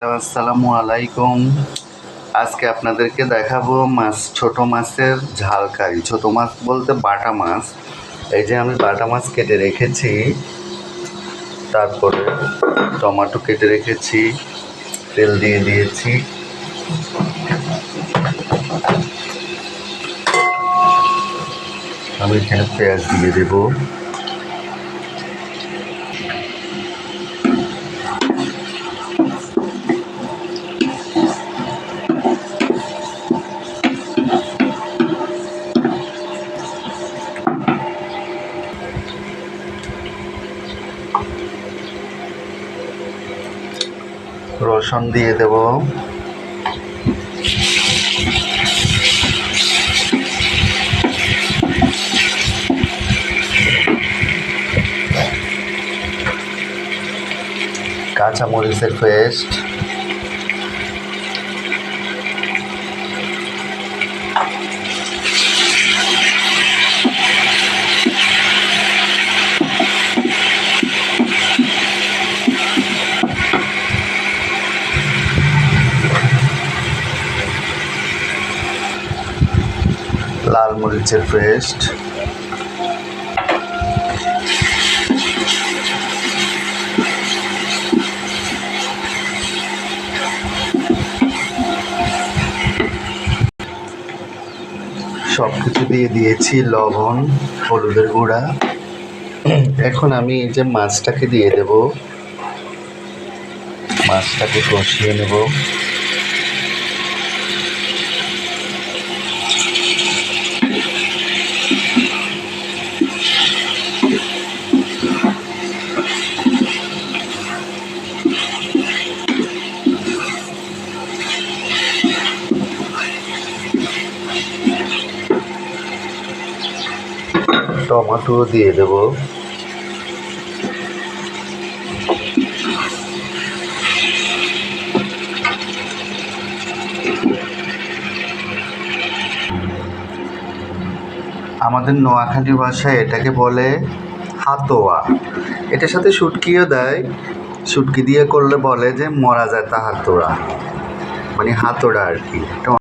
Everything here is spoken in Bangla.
আসসালামু আলাইকুম। আজকে আপনাদেরকে দেখাবো ছোট মাছের ঝাল কারি। ছোট মাছ বলতে বাটা মাছ। এই যে আমি বাটা মাছ কেটে রেখেছি, তারপরে টমেটো কেটে রেখেছি, তেল দিয়ে দিয়েছি, আমি এখানে পেঁয়াজ দিয়ে দেবো, রসুন দিয়ে দেব, কাঁচামরিচের পেস্ট, লাল মরিচের পেস্ট, সব কিছু দিয়ে দিয়েছি, লবণ, হলুদের গুঁড়া। এখন আমি এই যে মাছটাকে দিয়ে দেব, মাছটাকে কষিয়ে নেব। টমেটো দিয়ে দেব, আমাদের নোয়াখালী ভাষায় এটাকে বলে হাতোয়া। এটার সাথে শুটকিও দেয়, শুটকি দিয়ে করলে বলে যে মরা যায় তা হাতোড়া, মানে হাতোড়া আর কি।